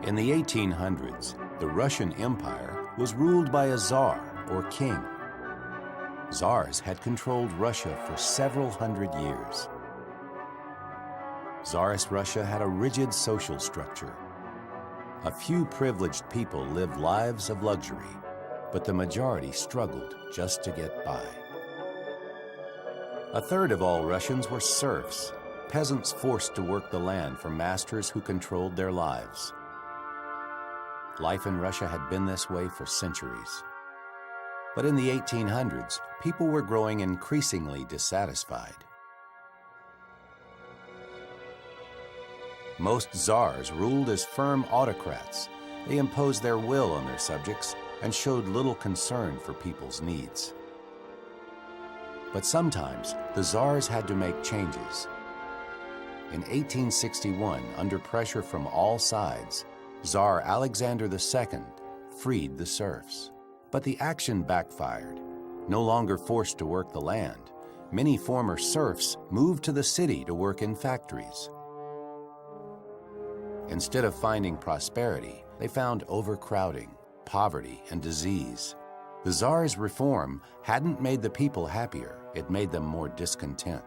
In the 1800s, the Russian Empire was ruled by a czar or king. Czars had controlled Russia for several hundred years. Tsarist Russia had a rigid social structure. A few privileged people lived lives of luxury, but the majority struggled just to get by. A third of all Russians were serfs, peasants forced to work the land for masters who controlled their lives. Life in Russia had been this way for centuries. But in the 1800s, people were growing increasingly dissatisfied. Most czars ruled as firm autocrats. They imposed their will on their subjects and showed little concern for people's needs. But sometimes the czars had to make changes. In 1861, under pressure from all sides, Tsar Alexander II freed the serfs. But the action backfired. No longer forced to work the land, many former serfs moved to the city to work in factories. Instead of finding prosperity, they found overcrowding, poverty, and disease. The Tsar's reform hadn't made the people happier, it made them more discontent.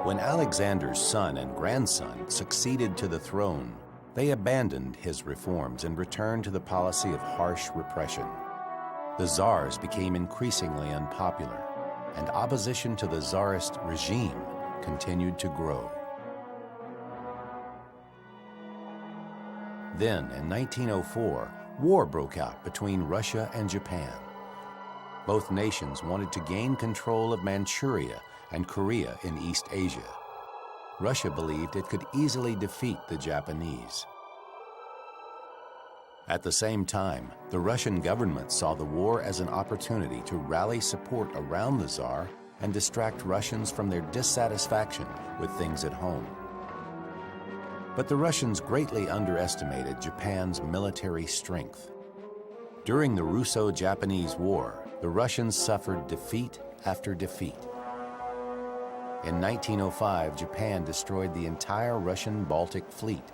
When Alexander's son and grandson succeeded to the throne, they abandoned his reforms and returned to the policy of harsh repression. The Tsars became increasingly unpopular, and opposition to the Tsarist regime continued to grow. Then, in 1904, war broke out between Russia and Japan. Both nations wanted to gain control of Manchuria and Korea in East Asia. Russia believed it could easily defeat the Japanese. At the same time, the Russian government saw the war as an opportunity to rally support around the Tsar and distract Russians from their dissatisfaction with things at home. But the Russians greatly underestimated Japan's military strength. During the Russo-Japanese War, the Russians suffered defeat after defeat. In 1905, Japan destroyed the entire Russian Baltic fleet.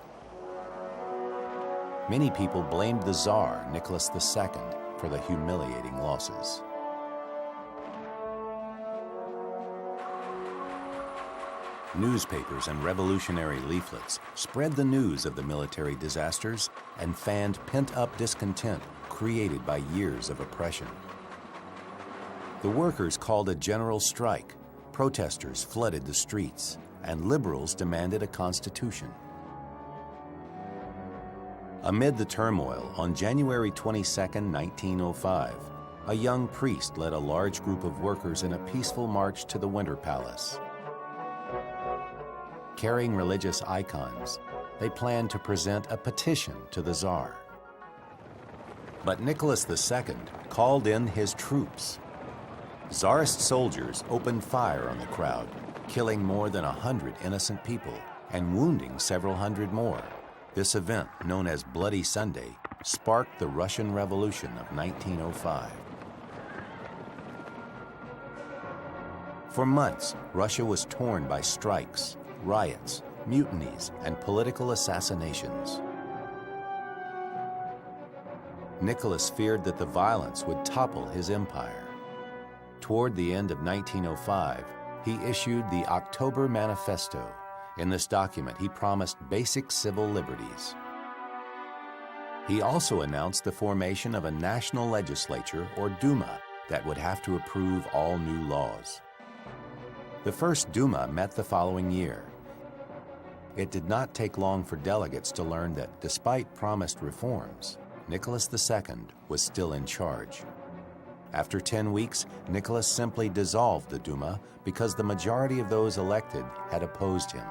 Many people blamed the Tsar, Nicholas II, for the humiliating losses. Newspapers and revolutionary leaflets spread the news of the military disasters and fanned pent-up discontent created by years of oppression. The workers called a general strike, protesters flooded the streets, and liberals demanded a constitution. Amid the turmoil, on January 22, 1905, a young priest led a large group of workers in a peaceful march to the Winter Palace. Carrying religious icons, they planned to present a petition to the Tsar. But Nicholas II called in his troops. Tsarist soldiers opened fire on the crowd, killing more than 100 innocent people and wounding several hundred more. This event, known as Bloody Sunday, sparked the Russian Revolution of 1905. For months, Russia was torn by strikes, riots, mutinies, and political assassinations. Nicholas feared that the violence would topple his empire. Toward the end of 1905, he issued the October Manifesto. In this document, he promised basic civil liberties. He also announced the formation of a national legislature, or Duma, that would have to approve all new laws. The first Duma met the following year. It did not take long for delegates to learn that, despite promised reforms, Nicholas II was still in charge. After 10 weeks, Nicholas simply dissolved the Duma because the majority of those elected had opposed him.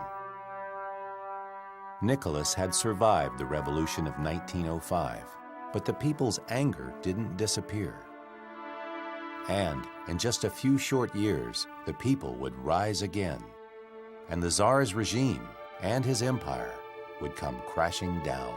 Nicholas had survived the revolution of 1905, but the people's anger didn't disappear. And in just a few short years, the people would rise again, and the Tsar's regime and his empire would come crashing down.